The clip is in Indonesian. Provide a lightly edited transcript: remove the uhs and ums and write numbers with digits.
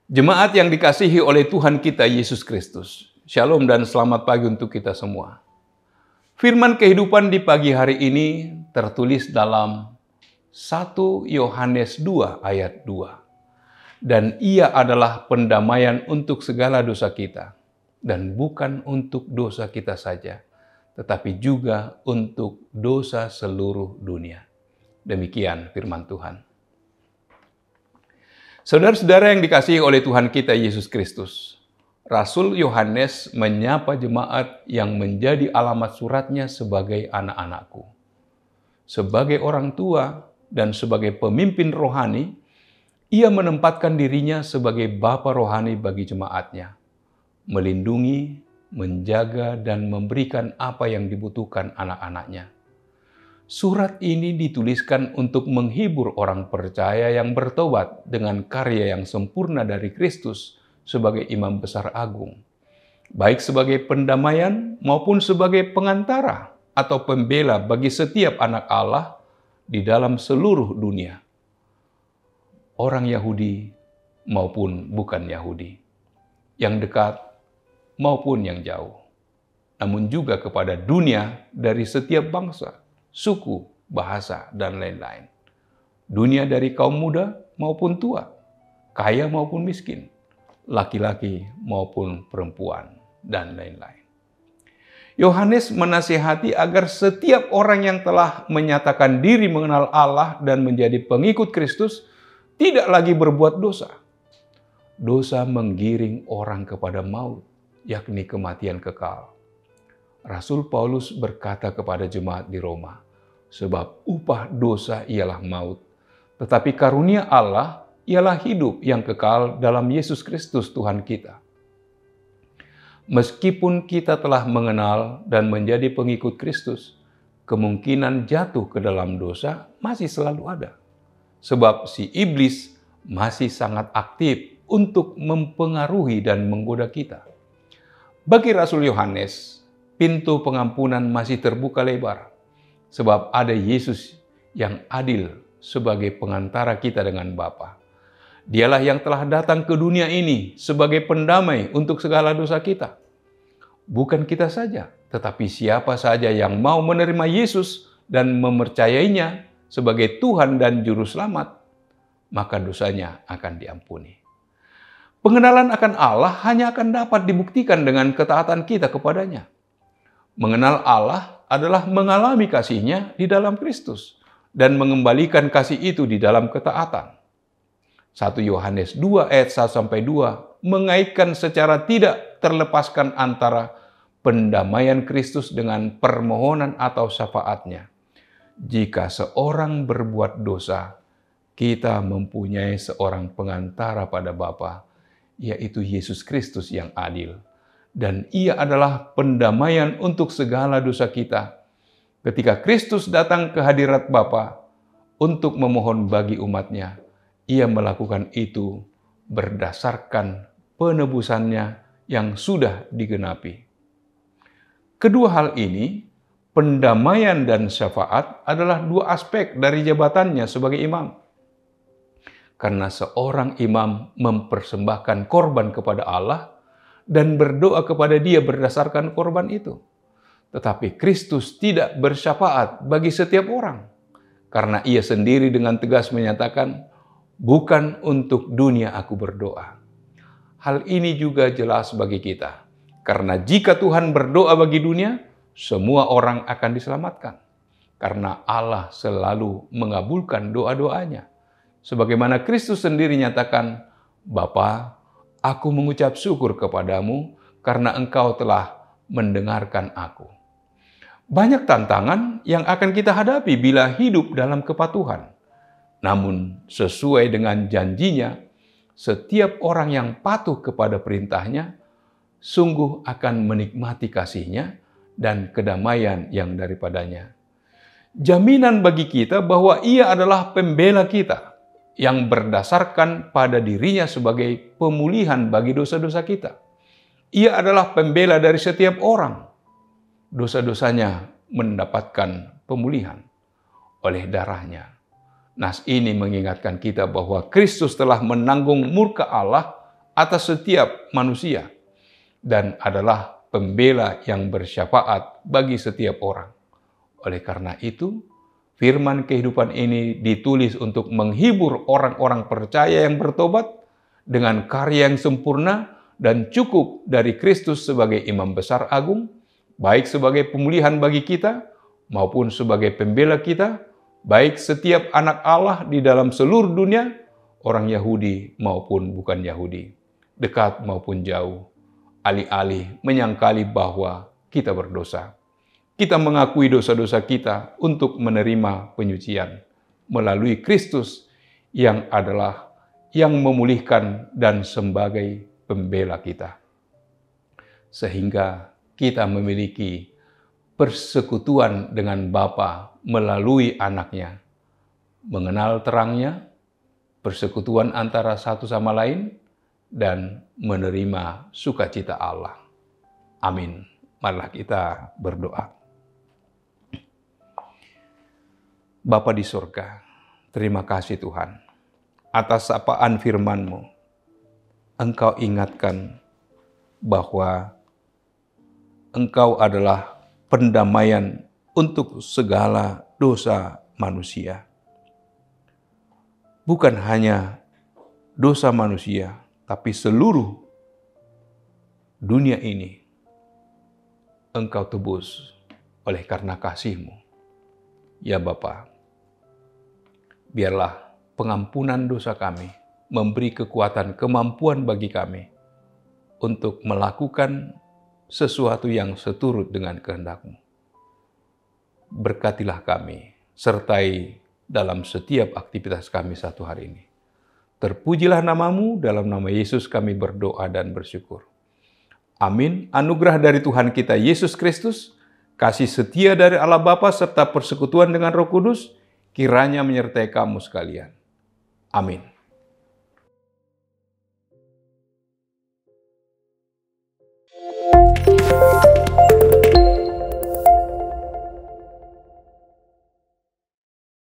Jemaat yang dikasihi oleh Tuhan kita Yesus Kristus. Shalom dan selamat pagi untuk kita semua. Firman kehidupan di pagi hari ini tertulis dalam 1 Yohanes 2 ayat 2. Dan ia adalah pendamaian untuk segala dosa kita. Dan bukan untuk dosa kita saja, tetapi juga untuk dosa seluruh dunia. Demikian firman Tuhan. Saudara-saudara yang dikasihi oleh Tuhan kita Yesus Kristus, Rasul Yohanes menyapa jemaat yang menjadi alamat suratnya sebagai anak-anakku. Sebagai orang tua dan sebagai pemimpin rohani, ia menempatkan dirinya sebagai bapa rohani bagi jemaatnya, melindungi, menjaga, dan memberikan apa yang dibutuhkan anak-anaknya. Surat ini dituliskan untuk menghibur orang percaya yang bertobat dengan karya yang sempurna dari Kristus sebagai Imam Besar Agung, baik sebagai pendamaian maupun sebagai pengantara atau pembela bagi setiap anak Allah di dalam seluruh dunia, orang Yahudi maupun bukan Yahudi, yang dekat maupun yang jauh, namun juga kepada dunia dari setiap bangsa, suku, bahasa, dan lain-lain. Dunia dari kaum muda maupun tua, kaya maupun miskin, laki-laki maupun perempuan, dan lain-lain. Yohanes menasihati agar setiap orang yang telah menyatakan diri mengenal Allah dan menjadi pengikut Kristus tidak lagi berbuat dosa. Dosa menggiring orang kepada maut, yakni kematian kekal. Rasul Paulus berkata kepada jemaat di Roma, sebab upah dosa ialah maut, tetapi karunia Allah ialah hidup yang kekal dalam Yesus Kristus Tuhan kita. Meskipun kita telah mengenal dan menjadi pengikut Kristus, kemungkinan jatuh ke dalam dosa masih selalu ada. Sebab si iblis masih sangat aktif untuk mempengaruhi dan menggoda kita. Bagi Rasul Yohanes, pintu pengampunan masih terbuka lebar, sebab ada Yesus yang adil sebagai pengantara kita dengan Bapa. Dialah yang telah datang ke dunia ini sebagai pendamai untuk segala dosa kita. Bukan kita saja, tetapi siapa saja yang mau menerima Yesus dan mempercayainya sebagai Tuhan dan Juru Selamat, maka dosanya akan diampuni. Pengenalan akan Allah hanya akan dapat dibuktikan dengan ketaatan kita kepadanya. Mengenal Allah adalah mengalami kasih-Nya di dalam Kristus dan mengembalikan kasih itu di dalam ketaatan. 1 Yohanes 2 ayat 1-2 mengaitkan secara tidak terlepaskan antara pendamaian Kristus dengan permohonan atau syafaat-Nya. Jika seorang berbuat dosa, kita mempunyai seorang pengantara pada Bapa, yaitu Yesus Kristus yang adil. Dan ia adalah pendamaian untuk segala dosa kita. Ketika Kristus datang ke hadirat Bapa untuk memohon bagi umatnya, ia melakukan itu berdasarkan penebusannya yang sudah digenapi. Kedua hal ini, pendamaian dan syafaat adalah dua aspek dari jabatannya sebagai imam. Karena seorang imam mempersembahkan korban kepada Allah dan berdoa kepada Dia berdasarkan korban itu. Tetapi Kristus tidak bersyafaat bagi setiap orang, karena Ia sendiri dengan tegas menyatakan, bukan untuk dunia aku berdoa. Hal ini juga jelas bagi kita, karena jika Tuhan berdoa bagi dunia, semua orang akan diselamatkan. Karena Allah selalu mengabulkan doa-doanya. Sebagaimana Kristus sendiri nyatakan, Bapa, aku mengucap syukur kepadamu karena engkau telah mendengarkan aku. Banyak tantangan yang akan kita hadapi bila hidup dalam kepatuhan. Namun sesuai dengan janjinya, setiap orang yang patuh kepada perintahnya, sungguh akan menikmati kasih-Nya dan kedamaian yang daripadanya. Jaminan bagi kita bahwa Ia adalah pembela kita, yang berdasarkan pada dirinya sebagai pemulihan bagi dosa-dosa kita. Ia adalah pembela dari setiap orang. Dosa-dosanya mendapatkan pemulihan oleh darah-Nya. Nas ini mengingatkan kita bahwa Kristus telah menanggung murka Allah atas setiap manusia dan adalah pembela yang bersyafaat bagi setiap orang. Oleh karena itu, firman kehidupan ini ditulis untuk menghibur orang-orang percaya yang bertobat dengan karya yang sempurna dan cukup dari Kristus sebagai Imam Besar Agung, baik sebagai pemulihan bagi kita maupun sebagai pembela kita, baik setiap anak Allah di dalam seluruh dunia, orang Yahudi maupun bukan Yahudi, dekat maupun jauh, alih-alih menyangkali bahwa kita berdosa. Kita mengakui dosa-dosa kita untuk menerima penyucian melalui Kristus yang adalah yang memulihkan dan sebagai pembela kita. Sehingga kita memiliki persekutuan dengan Bapa melalui anaknya, mengenal terangnya, persekutuan antara satu sama lain, dan menerima sukacita Allah. Amin. Marilah kita berdoa. Bapa di surga, terima kasih Tuhan atas sapaan firman-Mu. Engkau ingatkan bahwa Engkau adalah pendamaian untuk segala dosa manusia. Bukan hanya dosa manusia, tapi seluruh dunia ini Engkau tebus oleh karena kasih-Mu. Ya Bapa, biarlah pengampunan dosa kami memberi kekuatan, kemampuan bagi kami untuk melakukan sesuatu yang seturut dengan kehendak-Mu. Berkatilah kami, sertai dalam setiap aktivitas kami satu hari ini. Terpujilah nama-Mu, dalam nama Yesus kami berdoa dan bersyukur. Amin. Anugerah dari Tuhan kita Yesus Kristus, kasih setia dari Allah Bapa serta persekutuan dengan Roh Kudus, kiranya menyertai kamu sekalian. Amin.